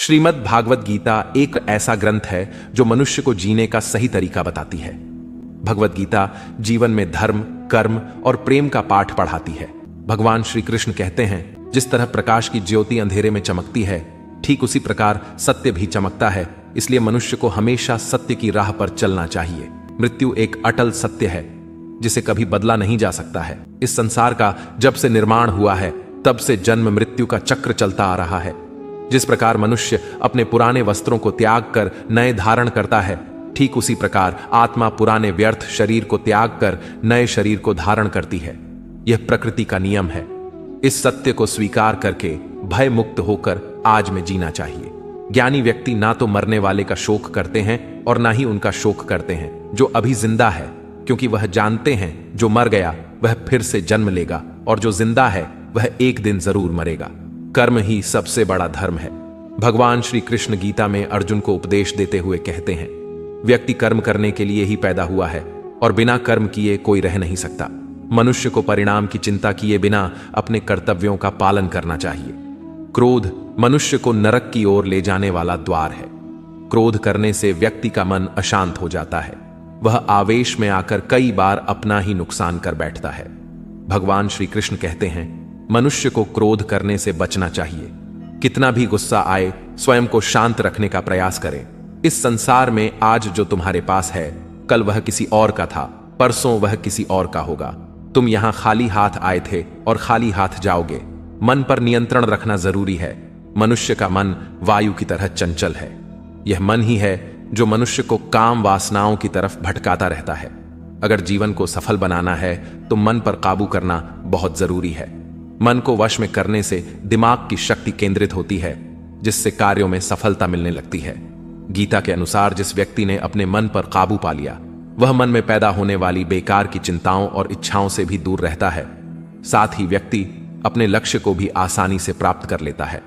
श्रीमद् भागवत गीता एक ऐसा ग्रंथ है जो मनुष्य को जीने का सही तरीका बताती है। भगवत गीता जीवन में धर्म, कर्म और प्रेम का पाठ पढ़ाती है। भगवान श्री कृष्ण कहते हैं, जिस तरह प्रकाश की ज्योति अंधेरे में चमकती है, ठीक उसी प्रकार सत्य भी चमकता है। इसलिए मनुष्य को हमेशा सत्य की राह पर चलना चाहिए। मृत्यु एक अटल सत्य है जिसे कभी बदला नहीं जा सकता है। इस संसार का जब से निर्माण हुआ है तब से जन्म मृत्यु का चक्र चलता आ रहा है। जिस प्रकार मनुष्य अपने पुराने वस्त्रों को त्याग कर नए धारण करता है, ठीक उसी प्रकार आत्मा पुराने व्यर्थ शरीर को त्याग कर नए शरीर को धारण करती है। यह प्रकृति का नियम है। इस सत्य को स्वीकार करके भय मुक्त होकर आज में जीना चाहिए। ज्ञानी व्यक्ति ना तो मरने वाले का शोक करते हैं और ना ही उनका शोक करते हैं जो अभी जिंदा है, क्योंकि वह जानते हैं जो मर गया वह फिर से जन्म लेगा और जो जिंदा है वह एक दिन जरूर मरेगा। कर्म ही सबसे बड़ा धर्म है। भगवान श्री कृष्ण गीता में अर्जुन को उपदेश देते हुए कहते हैं, व्यक्ति कर्म करने के लिए ही पैदा हुआ है और बिना कर्म किए कोई रह नहीं सकता। मनुष्य को परिणाम की चिंता किए बिना अपने कर्तव्यों का पालन करना चाहिए। क्रोध मनुष्य को नरक की ओर ले जाने वाला द्वार है। क्रोध करने से व्यक्ति का मन अशांत हो जाता है। वह आवेश में आकर कई बार अपना ही नुकसान कर बैठता है। भगवान श्री कृष्ण कहते हैं, मनुष्य को क्रोध करने से बचना चाहिए। कितना भी गुस्सा आए, स्वयं को शांत रखने का प्रयास करें। इस संसार में आज जो तुम्हारे पास है, कल वह किसी और का था, परसों वह किसी और का होगा। तुम यहां खाली हाथ आए थे और खाली हाथ जाओगे। मन पर नियंत्रण रखना जरूरी है। मनुष्य का मन वायु की तरह चंचल है। यह मन ही है जो मनुष्य को काम वासनाओं की तरफ भटकाता रहता है। अगर जीवन को सफल बनाना है तो मन पर काबू करना बहुत जरूरी है। मन को वश में करने से दिमाग की शक्ति केंद्रित होती है, जिससे कार्यों में सफलता मिलने लगती है। गीता के अनुसार जिस व्यक्ति ने अपने मन पर काबू पा लिया, वह मन में पैदा होने वाली बेकार की चिंताओं और इच्छाओं से भी दूर रहता है। साथ ही व्यक्ति अपने लक्ष्य को भी आसानी से प्राप्त कर लेता है।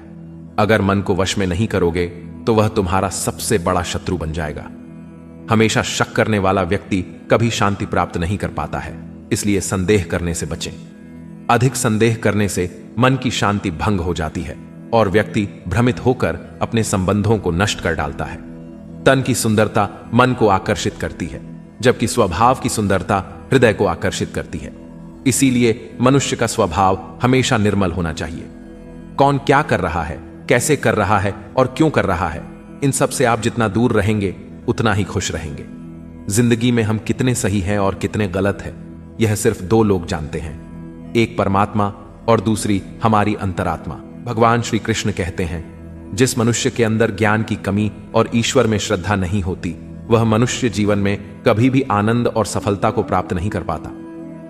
अगर मन को वश में नहीं करोगे तो वह तुम्हारा सबसे बड़ा शत्रु बन जाएगा। हमेशा शक करने वाला व्यक्ति कभी शांति प्राप्त नहीं कर पाता है। इसलिए संदेह करने से बचें। अधिक संदेह करने से मन की शांति भंग हो जाती है और व्यक्ति भ्रमित होकर अपने संबंधों को नष्ट कर डालता है। तन की सुंदरता मन को आकर्षित करती है, जबकि स्वभाव की सुंदरता हृदय को आकर्षित करती है। इसीलिए मनुष्य का स्वभाव हमेशा निर्मल होना चाहिए। कौन क्या कर रहा है, कैसे कर रहा है और क्यों कर रहा है, इन सब से आप जितना दूर रहेंगे उतना ही खुश रहेंगे। जिंदगी में हम कितने सही हैं और कितने गलत हैं, यह सिर्फ दो लोग जानते हैं, एक परमात्मा और दूसरी हमारी अंतरात्मा। भगवान श्री कृष्ण कहते हैं, जिस मनुष्य के अंदर ज्ञान की कमी और ईश्वर में श्रद्धा नहीं होती, वह मनुष्य जीवन में कभी भी आनंद और सफलता को प्राप्त नहीं कर पाता।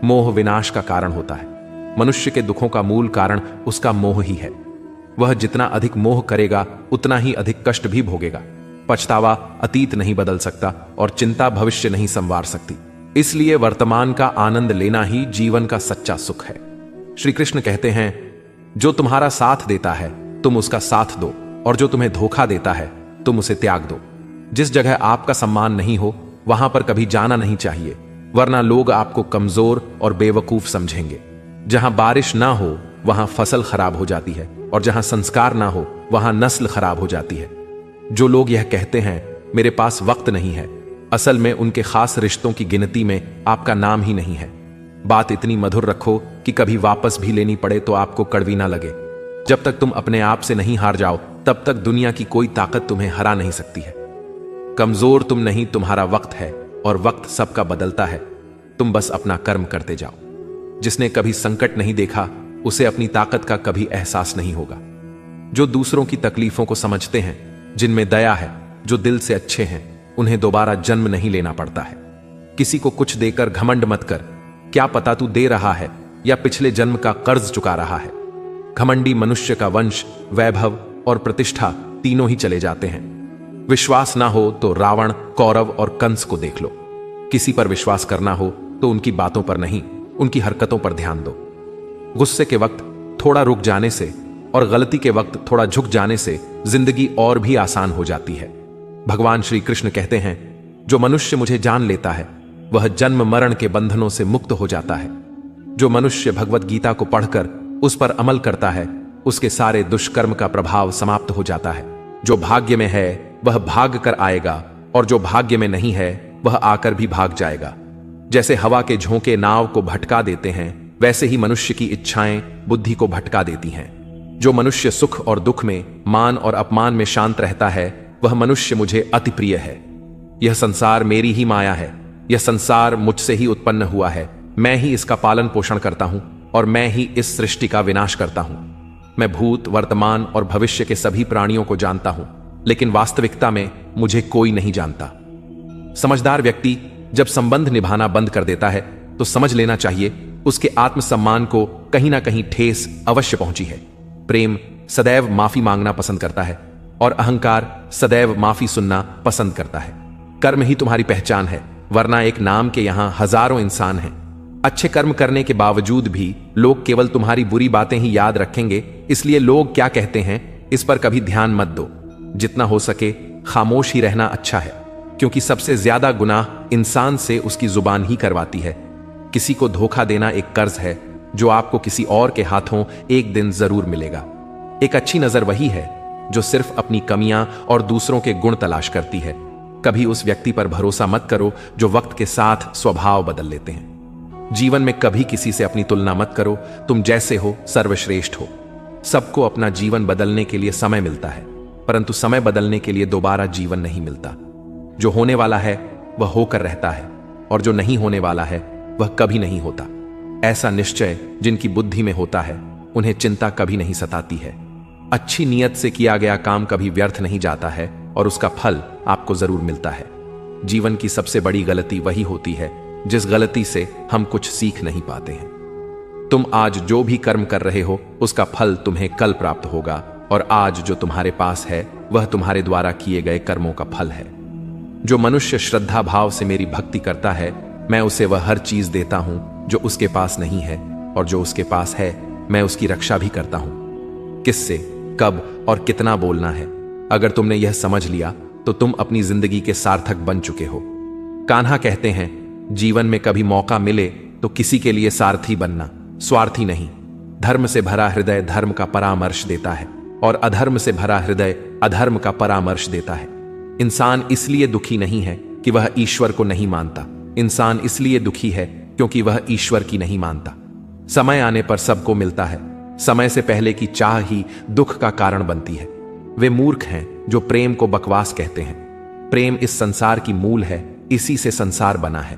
मोह विनाश का कारण होता है। मनुष्य के दुखों का मूल कारण उसका मोह ही है। वह जितना अधिक मोह करेगा उतना ही अधिक कष्ट भी भोगेगा। पछतावा अतीत नहीं बदल सकता और चिंता भविष्य नहीं संवार सकती। इसलिए वर्तमान का आनंद लेना ही जीवन का सच्चा सुख है। श्री कृष्ण कहते हैं, जो तुम्हारा साथ देता है तुम उसका साथ दो, और जो तुम्हें धोखा देता है तुम उसे त्याग दो। जिस जगह आपका सम्मान नहीं हो वहां पर कभी जाना नहीं चाहिए, वरना लोग आपको कमजोर और बेवकूफ समझेंगे। जहां बारिश ना हो वहां फसल खराब हो जाती है, और जहां संस्कार ना हो वहां नस्ल खराब हो जाती है। जो लोग यह कहते हैं मेरे पास वक्त नहीं है, असल में उनके खास रिश्तों की गिनती में आपका नाम ही नहीं है। बात इतनी मधुर रखो कि कभी वापस भी लेनी पड़े तो आपको कड़वी ना लगे। जब तक तुम अपने आप से नहीं हार जाओ तब तक दुनिया की कोई ताकत तुम्हें हरा नहीं सकती है। कमजोर तुम नहीं, तुम्हारा वक्त है, और वक्त सबका बदलता है। तुम बस अपना कर्म करते जाओ। जिसने कभी संकट नहीं देखा उसे अपनी ताकत का कभी एहसास नहीं होगा। जो दूसरों की तकलीफों को समझते हैं, जिनमें दया है, जो दिल से अच्छे हैं, उन्हें दोबारा जन्म नहीं लेना पड़ता है। किसी को कुछ देकर घमंड मत कर। क्या पता तू दे रहा है या पिछले जन्म का कर्ज चुका रहा है। घमंडी मनुष्य का वंश, वैभव और प्रतिष्ठा तीनों ही चले जाते हैं। विश्वास ना हो तो रावण, कौरव और कंस को देख लो। किसी पर विश्वास करना हो तो उनकी बातों पर नहीं, उनकी हरकतों पर ध्यान दो। गुस्से के वक्त थोड़ा रुक जाने से और गलती के वक्त थोड़ा झुक जाने से जिंदगी और भी आसान हो जाती है। भगवान श्री कृष्ण कहते हैं, जो मनुष्य मुझे जान लेता है वह जन्म मरण के बंधनों से मुक्त हो जाता है। जो मनुष्य भगवत गीता को पढ़कर उस पर अमल करता है, उसके सारे दुष्कर्म का प्रभाव समाप्त हो जाता है। जो भाग्य में है वह भाग कर आएगा, और जो भाग्य में नहीं है वह आकर भी भाग जाएगा। जैसे हवा के झोंके नाव को भटका देते हैं, वैसे ही मनुष्य की इच्छाएं बुद्धि को भटका देती हैं। जो मनुष्य सुख और दुख में, मान और अपमान में शांत रहता है, वह मनुष्य मुझे अति प्रिय है। यह संसार मेरी ही माया है। यह संसार मुझसे ही उत्पन्न हुआ है। मैं ही इसका पालन पोषण करता हूं और मैं ही इस सृष्टि का विनाश करता हूं। मैं भूत, वर्तमान और भविष्य के सभी प्राणियों को जानता हूं, लेकिन वास्तविकता में मुझे कोई नहीं जानता। समझदार व्यक्ति जब संबंध निभाना बंद कर देता है तो समझ लेना चाहिए उसके आत्मसम्मान को कहीं ना कहीं ठेस अवश्य पहुंची है। प्रेम सदैव माफी मांगना पसंद करता है और अहंकार सदैव माफी सुनना पसंद करता है। कर्म ही तुम्हारी पहचान है, वरना एक नाम के यहां हजारों इंसान हैं। अच्छे कर्म करने के बावजूद भी लोग केवल तुम्हारी बुरी बातें ही याद रखेंगे, इसलिए लोग क्या कहते हैं इस पर कभी ध्यान मत दो। जितना हो सके खामोश ही रहना अच्छा है, क्योंकि सबसे ज्यादा गुनाह इंसान से उसकी जुबान ही करवाती है। किसी को धोखा देना एक कर्ज है जो आपको किसी और के हाथों एक दिन जरूर मिलेगा। एक अच्छी नजर वही है जो सिर्फ अपनी कमियां और दूसरों के गुण तलाश करती है। कभी उस व्यक्ति पर भरोसा मत करो जो वक्त के साथ स्वभाव बदल लेते हैं। जीवन में कभी किसी से अपनी तुलना मत करो। तुम जैसे हो सर्वश्रेष्ठ हो। सबको अपना जीवन बदलने के लिए समय मिलता है, परंतु समय बदलने के लिए दोबारा जीवन नहीं मिलता। जो होने वाला है वह होकर रहता है, और जो नहीं होने वाला है वह कभी नहीं होता। ऐसा निश्चय जिनकी बुद्धि में होता है उन्हें चिंता कभी नहीं सताती है। अच्छी नीयत से किया गया काम कभी व्यर्थ नहीं जाता है और उसका फल आपको जरूर मिलता है। जीवन की सबसे बड़ी गलती वही होती है जिस गलती से हम कुछ सीख नहीं पाते हैं। तुम आज जो भी कर्म कर रहे हो उसका फल तुम्हें कल प्राप्त होगा, और आज जो तुम्हारे पास है वह तुम्हारे द्वारा किए गए कर्मों का फल है। जो मनुष्य श्रद्धा भाव से मेरी भक्ति करता है, मैं उसे वह हर चीज देता हूं जो उसके पास नहीं है, और जो उसके पास है मैं उसकी रक्षा भी करता हूं। किससे, कब और कितना बोलना है, अगर तुमने यह समझ लिया तो तुम अपनी जिंदगी के सार्थक बन चुके हो। कान्हा कहते हैं, जीवन में कभी मौका मिले तो किसी के लिए सारथी बनना, स्वार्थी नहीं। धर्म से भरा हृदय धर्म का परामर्श देता है, और अधर्म से भरा हृदय अधर्म का परामर्श देता है। इंसान इसलिए दुखी नहीं है कि वह ईश्वर को नहीं मानता। इंसान इसलिए दुखी है क्योंकि वह ईश्वर की नहीं मानता। समय आने पर सबको मिलता है। समय से पहले की चाह ही दुख का कारण बनती है। वे मूर्ख हैं जो प्रेम को बकवास कहते हैं। प्रेम इस संसार की मूल है, इसी से संसार बना है।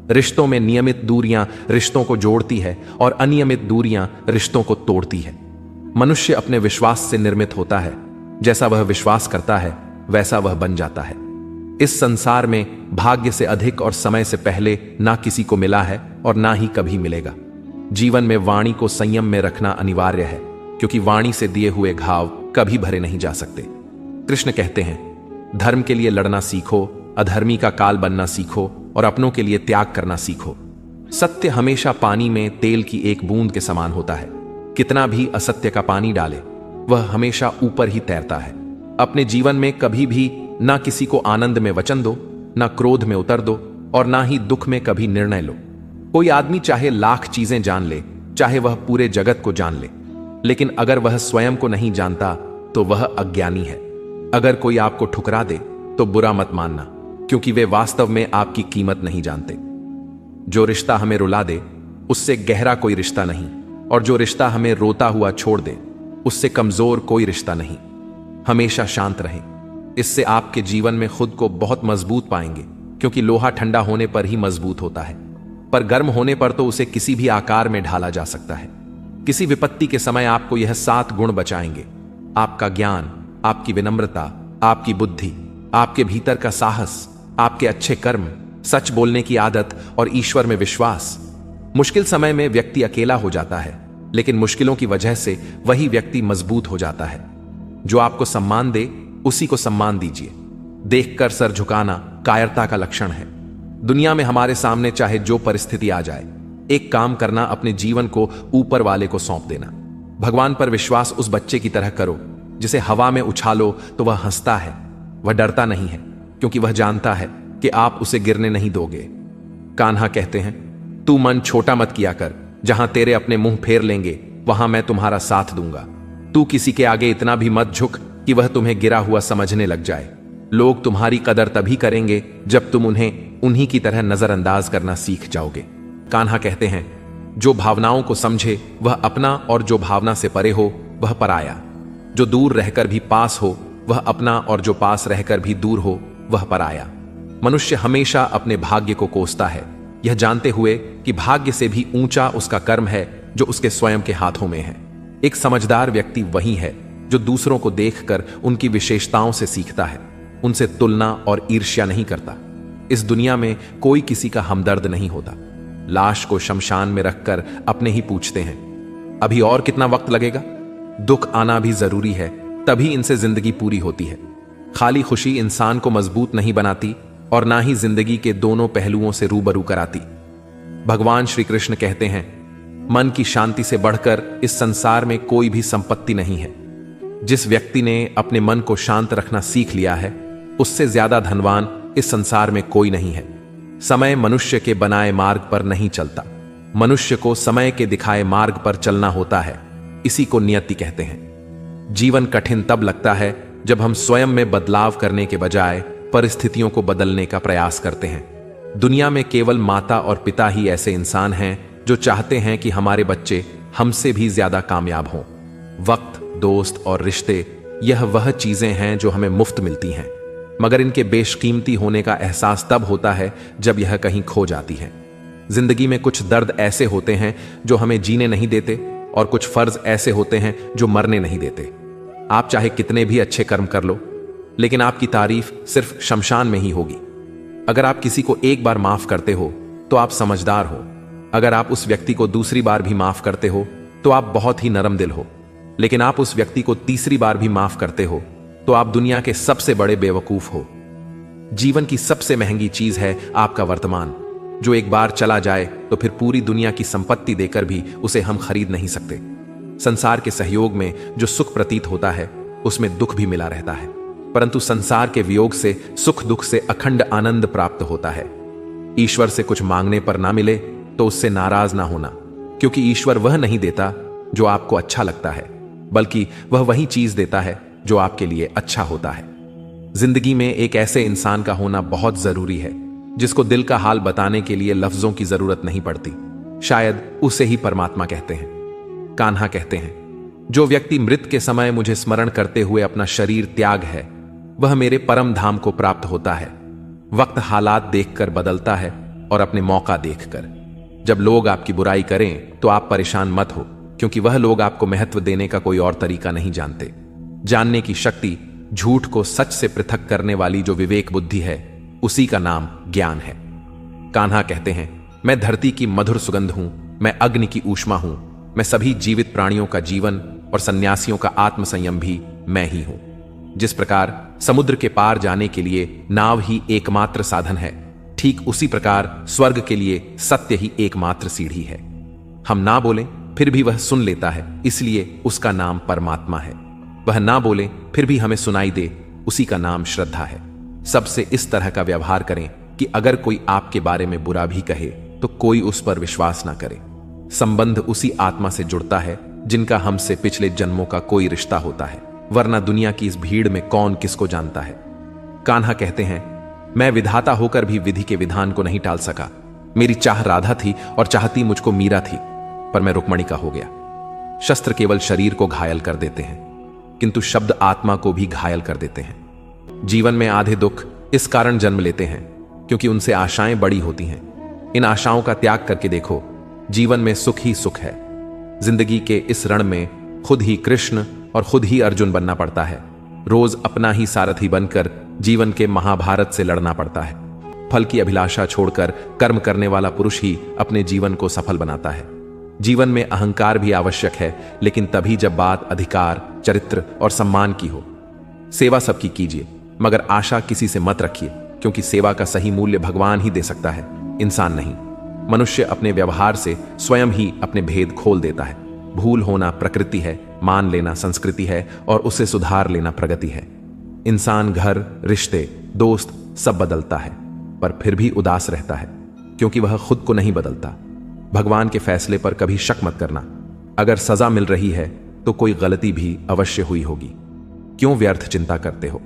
रिश्तों में नियमित दूरियां रिश्तों को जोड़ती है और अनियमित दूरियां रिश्तों को तोड़ती है। मनुष्य अपने विश्वास से निर्मित होता है। जैसा वह विश्वास करता है वैसा वह बन जाता है। इस संसार में भाग्य से अधिक और समय से पहले ना किसी को मिला है और ना ही कभी मिलेगा। जीवन में वाणी को संयम में रखना अनिवार्य है, क्योंकि वाणी से दिए हुए घाव कभी भरे नहीं जा सकते। कृष्ण कहते हैं, धर्म के लिए लड़ना सीखो, अधर्मी का काल बनना सीखो और अपनों के लिए त्याग करना सीखो। सत्य हमेशा पानी में तेल की एक बूंद के समान होता है। कितना भी असत्य का पानी डाले वह हमेशा ऊपर ही तैरता है। अपने जीवन में कभी भी ना किसी को आनंद में वचन दो, ना क्रोध में उतर दो, और ना ही दुख में कभी निर्णय लो। कोई आदमी चाहे लाख चीजें जान ले, चाहे वह पूरे जगत को जान ले, लेकिन अगर वह स्वयं को नहीं जानता तो वह अज्ञानी है। अगर कोई आपको ठुकरा दे तो बुरा मत मानना, क्योंकि वे वास्तव में आपकी कीमत नहीं जानते। जो रिश्ता हमें रुला दे उससे गहरा कोई रिश्ता नहीं, और जो रिश्ता हमें रोता हुआ छोड़ दे उससे कमजोर कोई रिश्ता नहीं। हमेशा शांत रहें, इससे आपके जीवन में खुद को बहुत मजबूत पाएंगे, क्योंकि लोहा ठंडा होने पर ही मजबूत होता है, पर गर्म होने पर तो उसे किसी भी आकार में ढाला जा सकता है। किसी विपत्ति के समय आपको यह 7 गुण बचाएंगे: आपका ज्ञान, आपकी विनम्रता, आपकी बुद्धि, आपके भीतर का साहस, आपके अच्छे कर्म, सच बोलने की आदत और ईश्वर में विश्वास। मुश्किल समय में व्यक्ति अकेला हो जाता है, लेकिन मुश्किलों की वजह से वही व्यक्ति मजबूत हो जाता है। जो आपको सम्मान दे उसी को सम्मान दीजिए। देखकर सर झुकाना कायरता का लक्षण है। दुनिया में हमारे सामने चाहे जो परिस्थिति आ जाए, एक काम करना, अपने जीवन को ऊपर वाले को सौंप देना। भगवान पर विश्वास उस बच्चे की तरह करो जिसे हवा में उछालो तो वह हंसता है। वह डरता नहीं है, क्योंकि वह जानता है कि आप उसे गिरने नहीं दोगे। कान्हा कहते हैं, तू मन छोटा मत किया कर, जहां तेरे अपने मुंह फेर लेंगे वहां मैं तुम्हारा साथ दूंगा। तू किसी के आगे इतना भी मत झुक कि वह तुम्हें गिरा हुआ समझने लग जाए। लोग तुम्हारी कदर तभी करेंगे जब तुम उन्हें उन्हीं की तरह नजरअंदाज करना सीख जाओगे। कान्हा कहते हैं, जो भावनाओं को समझे वह अपना, और जो भावना से परे हो वह पराया। जो दूर रहकर भी पास हो वह अपना, और जो पास रहकर भी दूर हो वह पराया। मनुष्य हमेशा अपने भाग्य को कोसता है, यह जानते हुए कि भाग्य से भी ऊंचा उसका कर्म है जो उसके स्वयं के हाथों में है। एक समझदार व्यक्ति वही है जो दूसरों को देखकर उनकी विशेषताओं से सीखता है, उनसे तुलना और ईर्ष्या नहीं करता। इस दुनिया में कोई किसी का हमदर्द नहीं होता। लाश को शमशान में रखकर अपने ही पूछते हैं, अभी और कितना वक्त लगेगा? दुख आना भी जरूरी है, तभी इनसे जिंदगी पूरी होती है। खाली खुशी इंसान को मजबूत नहीं बनाती और ना ही जिंदगी के दोनों पहलुओं से रूबरू कराती। भगवान श्री कृष्ण कहते हैं, मन की शांति से बढ़कर इस संसार में कोई भी संपत्ति नहीं है। जिस व्यक्ति ने अपने मन को शांत रखना सीख लिया है, उससे ज्यादा धनवान इस संसार में कोई नहीं है। समय मनुष्य के बनाए मार्ग पर नहीं चलता, मनुष्य को समय के दिखाए मार्ग पर चलना होता है। इसी को नियति कहते हैं। जीवन कठिन तब लगता है जब हम स्वयं में बदलाव करने के बजाय परिस्थितियों को बदलने का प्रयास करते हैं। दुनिया में केवल माता और पिता ही ऐसे इंसान हैं जो चाहते हैं कि हमारे बच्चे हमसे भी ज्यादा कामयाब हों। वक्त, दोस्त और रिश्ते, यह वह चीजें हैं जो हमें मुफ्त मिलती हैं, मगर इनके बेशकीमती होने का एहसास तब होता है जब यह कहीं खो जाती है। जिंदगी में कुछ दर्द ऐसे होते हैं जो हमें जीने नहीं देते, और कुछ फर्ज ऐसे होते हैं जो मरने नहीं देते। आप चाहे कितने भी अच्छे कर्म कर लो, लेकिन आपकी तारीफ सिर्फ शमशान में ही होगी। अगर आप किसी को एक बार माफ करते हो तो आप समझदार हो। अगर आप उस व्यक्ति को दूसरी बार भी माफ करते हो तो आप बहुत ही नरम दिल हो। लेकिन आप उस व्यक्ति को तीसरी बार भी माफ करते हो तो आप दुनिया के सबसे बड़े बेवकूफ हो। जीवन की सबसे महंगी चीज है आपका वर्तमान, जो एक बार चला जाए तो फिर पूरी दुनिया की संपत्ति देकर भी उसे हम खरीद नहीं सकते। संसार के सहयोग में जो सुख प्रतीत होता है उसमें दुख भी मिला रहता है, परंतु संसार के वियोग से सुख दुख से अखंड आनंद प्राप्त होता है। ईश्वर से कुछ मांगने पर ना मिले तो उससे नाराज ना होना, क्योंकि ईश्वर वह नहीं देता जो आपको अच्छा लगता है, बल्कि वह वही चीज देता है जो आपके लिए अच्छा होता है। जिंदगी में एक ऐसे इंसान का होना बहुत जरूरी है जिसको दिल का हाल बताने के लिए लफ्जों की जरूरत नहीं पड़ती। शायद उसे ही परमात्मा कहते हैं। कान्हा कहते हैं, जो व्यक्ति मृत के समय मुझे स्मरण करते हुए अपना शरीर त्याग है, वह मेरे परम धाम को प्राप्त होता है। वक्त हालात देखकर बदलता है और अपने मौका देखकर। जब लोग आपकी बुराई करें तो आप परेशान मत हो, क्योंकि वह लोग आपको महत्व देने का कोई और तरीका नहीं जानते। जानने की शक्ति, झूठ को सच से पृथक करने वाली जो विवेक बुद्धि है, उसी का नाम ज्ञान है। कान्हा कहते हैं, मैं धरती की मधुर सुगंध हूं, मैं अग्नि की ऊष्मा हूं, मैं सभी जीवित प्राणियों का जीवन और सन्यासियों का आत्मसंयम भी मैं ही हूं। जिस प्रकार समुद्र के पार जाने के लिए नाव ही एकमात्र साधन है, ठीक उसी प्रकार स्वर्ग के लिए सत्य ही एकमात्र सीढ़ी है। हम ना बोलें फिर भी वह सुन लेता है, इसलिए उसका नाम परमात्मा है। वह ना बोले फिर भी हमें सुनाई दे, उसी का नाम श्रद्धा है। सबसे इस तरह का व्यवहार करें कि अगर कोई आपके बारे में बुरा भी कहे तो कोई उस पर विश्वास ना करे। संबंध उसी आत्मा से जुड़ता है जिनका हमसे पिछले जन्मों का कोई रिश्ता होता है, वरना दुनिया की इस भीड़ में कौन किसको जानता है। कान्हा कहते हैं, मैं विधाता होकर भी विधि के विधान को नहीं टाल सका। मेरी चाह राधा थी और चाहती मुझको मीरा थी, पर मैं रुक्मणी का हो गया। शस्त्र केवल शरीर को घायल कर देते हैं, किंतु शब्द आत्मा को भी घायल कर देते हैं। जीवन में आधे दुख इस कारण जन्म लेते हैं क्योंकि उनसे आशाएं बड़ी होती हैं। इन आशाओं का त्याग करके देखो, जीवन में सुख ही सुख है। जिंदगी के इस रण में खुद ही कृष्ण और खुद ही अर्जुन बनना पड़ता है। रोज अपना ही सारथी बनकर जीवन के महाभारत से लड़ना पड़ता है। फल की अभिलाषा छोड़कर कर्म करने वाला पुरुष ही अपने जीवन को सफल बनाता है। जीवन में अहंकार भी आवश्यक है, लेकिन तभी जब बात अधिकार, चरित्र और सम्मान की हो। सेवा सबकी कीजिए, मगर आशा किसी से मत रखिए, क्योंकि सेवा का सही मूल्य भगवान ही दे सकता है, इंसान नहीं। मनुष्य अपने व्यवहार से स्वयं ही अपने भेद खोल देता है। भूल होना प्रकृति है, मान लेना संस्कृति है और उसे सुधार लेना प्रगति है। इंसान घर, रिश्ते, दोस्त सब बदलता है, पर फिर भी उदास रहता है, क्योंकि वह खुद को नहीं बदलता। भगवान के फैसले पर कभी शक मत करना। अगर सजा मिल रही है तो कोई गलती भी अवश्य हुई होगी। क्यों व्यर्थ चिंता करते हो?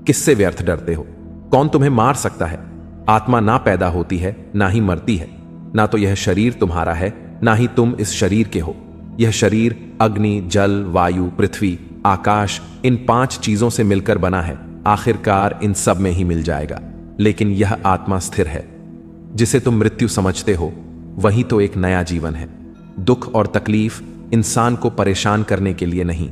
किससे व्यर्थ डरते हो? कौन तुम्हें मार सकता है? आत्मा ना पैदा होती है, ना ही मरती है। ना तो यह शरीर तुम्हारा है, ना ही तुम इस शरीर के हो। यह शरीर अग्नि, जल, वायु, पृथ्वी, आकाश, इन 5 चीजों से मिलकर बना है। आखिरकार इन सब में ही मिल जाएगा। लेकिन यह आत्मा स्थिर है। जिसे तुम मृत्यु समझते हो, वही तो एक नया जीवन है। दुख और तकलीफ इंसान को परेशान करने के लिए नहीं,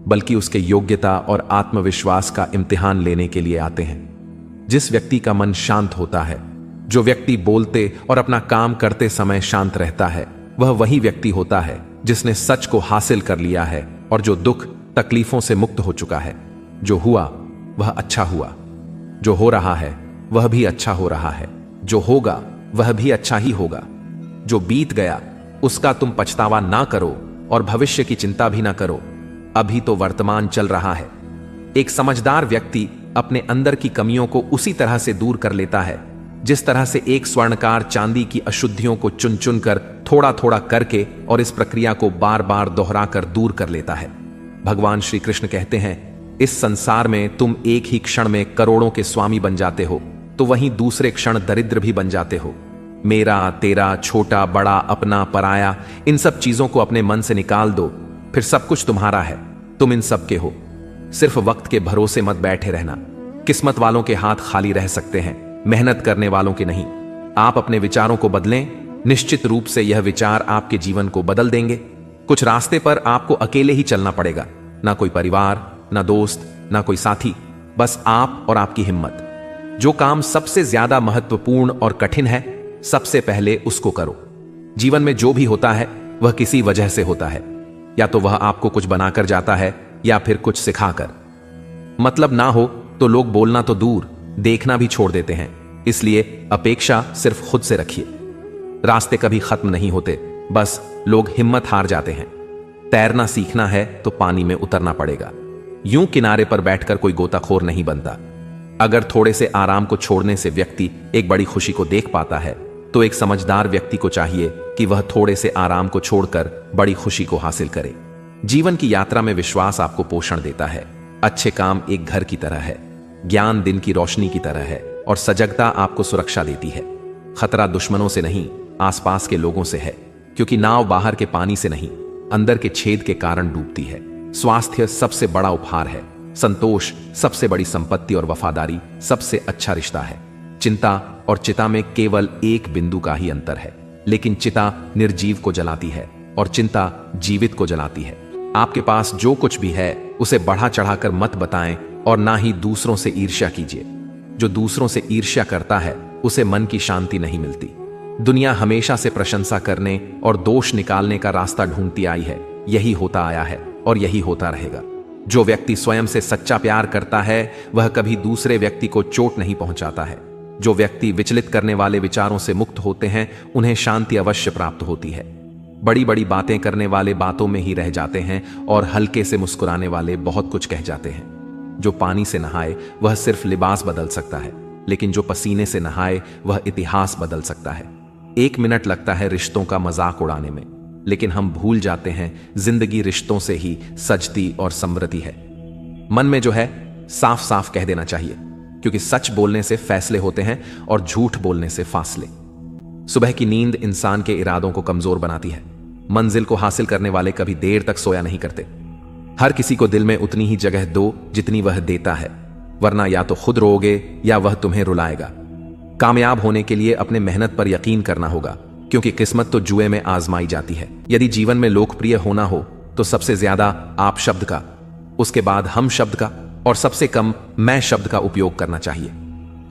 बल्कि उसके योग्यता और आत्मविश्वास का इम्तिहान लेने के लिए आते हैं। जिस व्यक्ति का मन शांत होता है, जो व्यक्ति बोलते और अपना काम करते समय शांत रहता है, वह वही व्यक्ति होता है जिसने सच को हासिल कर लिया है और जो दुख तकलीफों से मुक्त हो चुका है। जो हुआ वह अच्छा हुआ, जो हो रहा है वह भी अच्छा हो रहा है, जो होगा वह भी अच्छा ही होगा। जो बीत गया उसका तुम पछतावा ना करो और भविष्य की चिंता भी ना करो। अभी तो वर्तमान चल रहा है। एक समझदार व्यक्ति अपने अंदर की कमियों को उसी तरह से दूर कर लेता है जिस तरह से एक स्वर्णकार चांदी की अशुद्धियों को चुन चुन कर थोड़ा थोड़ा करके और इस प्रक्रिया को बार बार दोहराकर दूर कर लेता है। भगवान श्री कृष्ण कहते हैं, इस संसार में तुम एक ही क्षण में करोड़ों के स्वामी बन जाते हो, तो वहीं दूसरे क्षण दरिद्र भी बन जाते हो। मेरा, तेरा, छोटा, बड़ा, अपना, पराया, इन सब चीजों को अपने मन से निकाल दो, फिर सब कुछ तुम्हारा है। तुम इन सब के हो। सिर्फ वक्त के भरोसे मत बैठे रहना। किस्मत वालों के हाथ खाली रह सकते हैं, मेहनत करने वालों के नहीं। आप अपने विचारों को बदलें, निश्चित रूप से यह विचार आपके जीवन को बदल देंगे। कुछ रास्ते पर आपको अकेले ही चलना पड़ेगा, ना कोई परिवार, ना दोस्त, ना कोई साथी, बस आप और आपकी हिम्मत। जो काम सबसे ज्यादा महत्वपूर्ण और कठिन है, सबसे पहले उसको करो। जीवन में जो भी होता है वह किसी वजह से होता है। या तो वह आपको कुछ बनाकर जाता है या फिर कुछ सिखाकर। मतलब ना हो तो लोग बोलना तो दूर, देखना भी छोड़ देते हैं। इसलिए अपेक्षा सिर्फ खुद से रखिए। रास्ते कभी खत्म नहीं होते, बस लोग हिम्मत हार जाते हैं। तैरना सीखना है तो पानी में उतरना पड़ेगा। यूं किनारे पर बैठकर कोई गोताखोर नहीं बनता। अगर थोड़े से आराम को छोड़ने से व्यक्ति एक बड़ी खुशी को देख पाता है, तो एक समझदार व्यक्ति को चाहिए कि वह थोड़े से आराम को छोड़कर बड़ी खुशी को हासिल करे। जीवन की यात्रा में विश्वास आपको पोषण देता है। अच्छे काम एक घर की तरह है, ज्ञान दिन की रोशनी की तरह है और सजगता आपको सुरक्षा देती है। खतरा दुश्मनों से नहीं, आसपास के लोगों से है, क्योंकि नाव बाहर के पानी से नहीं, अंदर के छेद के कारण डूबती है। स्वास्थ्य सबसे बड़ा उपहार है, संतोष सबसे बड़ी संपत्ति और वफादारी सबसे अच्छा रिश्ता है। चिंता और चिता में केवल एक बिंदु का ही अंतर है, लेकिन चिता निर्जीव को जलाती है और चिंता जीवित को जलाती है। आपके पास जो कुछ भी है उसे बढ़ा चढ़ाकर मत बताएं और ना ही दूसरों से ईर्ष्या कीजिए। जो दूसरों से ईर्ष्या करता है उसे मन की शांति नहीं मिलती। दुनिया हमेशा से प्रशंसा करने और दोष निकालने का रास्ता ढूंढती आई है। यही होता आया है और यही होता रहेगा। जो व्यक्ति स्वयं से सच्चा प्यार करता है वह कभी दूसरे व्यक्ति को चोट नहीं पहुंचाता है। जो व्यक्ति विचलित करने वाले विचारों से मुक्त होते हैं उन्हें शांति अवश्य प्राप्त होती है। बड़ी बड़ी बातें करने वाले बातों में ही रह जाते हैं और हल्के से मुस्कुराने वाले बहुत कुछ कह जाते हैं। जो पानी से नहाए वह सिर्फ लिबास बदल सकता है, लेकिन जो पसीने से नहाए वह इतिहास बदल सकता है। 1 मिनट लगता है रिश्तों का मजाक उड़ाने में, लेकिन हम भूल जाते हैं जिंदगी रिश्तों से ही सजती और समृद्धि है। मन में जो है साफ साफ कह देना चाहिए, क्योंकि सच बोलने से फैसले होते हैं और झूठ बोलने से फासले। सुबह की नींद इंसान के इरादों को कमजोर बनाती है। मंजिल को हासिल करने वाले कभी देर तक सोया नहीं करते। हर किसी को दिल में उतनी ही जगह दो जितनी वह देता है, वरना या तो खुद रोओगे या वह तुम्हें रुलाएगा। कामयाब होने के लिए अपने मेहनत पर यकीन करना होगा, क्योंकि किस्मत तो जुए में आजमाई जाती है। यदि जीवन में लोकप्रिय होना हो तो सबसे ज्यादा आप शब्द का, उसके बाद हम शब्द का और सबसे कम मैं शब्द का उपयोग करना चाहिए।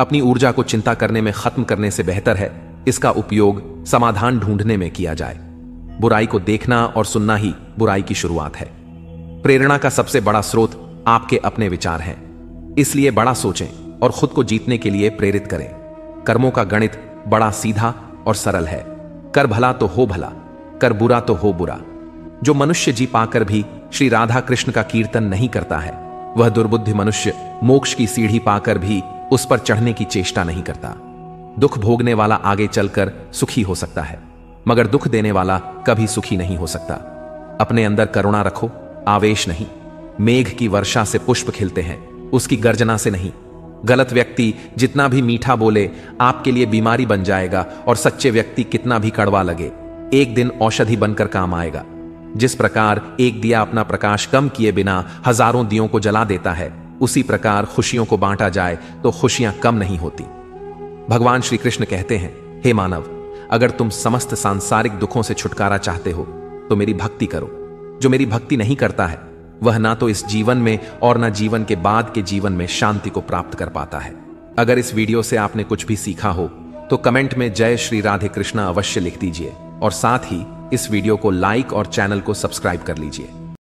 अपनी ऊर्जा को चिंता करने में खत्म करने से बेहतर है इसका उपयोग समाधान ढूंढने में किया जाए। बुराई को देखना और सुनना ही बुराई की शुरुआत है। प्रेरणा का सबसे बड़ा स्रोत आपके अपने विचार हैं, इसलिए बड़ा सोचें और खुद को जीतने के लिए प्रेरित करें। कर्मों का गणित बड़ा सीधा और सरल है। कर भला तो हो भला, कर बुरा तो हो बुरा। जो मनुष्य जी पाकर भी श्री राधा कृष्ण का कीर्तन नहीं करता है, वह दुर्बुद्धि मनुष्य मोक्ष की सीढ़ी पाकर भी उस पर चढ़ने की चेष्टा नहीं करता। दुख भोगने वाला आगे चलकर सुखी हो सकता है, मगर दुख देने वाला कभी सुखी नहीं हो सकता। अपने अंदर करुणा रखो, आवेश नहीं। मेघ की वर्षा से पुष्प खिलते हैं, उसकी गर्जना से नहीं। गलत व्यक्ति जितना भी मीठा बोले आपके लिए बीमारी बन जाएगा, और सच्चे व्यक्ति कितना भी कड़वा लगे एक दिन औषधि बनकर काम आएगा। जिस प्रकार एक दिया अपना प्रकाश कम किए बिना हजारों दियों को जला देता है, उसी प्रकार खुशियों को बांटा जाए तो खुशियां कम नहीं होती। भगवान श्री कृष्ण कहते हैं, हे मानव, अगर तुम समस्त सांसारिक दुखों से छुटकारा चाहते हो तो मेरी भक्ति करो। जो मेरी भक्ति नहीं करता है वह ना तो इस जीवन में और ना जीवन के बाद के जीवन में शांति को प्राप्त कर पाता है। अगर इस वीडियो से आपने कुछ भी सीखा हो तो कमेंट में जय श्री राधे कृष्णा अवश्य लिख दीजिए, और साथ ही इस वीडियो को लाइक और चैनल को सब्सक्राइब कर लीजिए।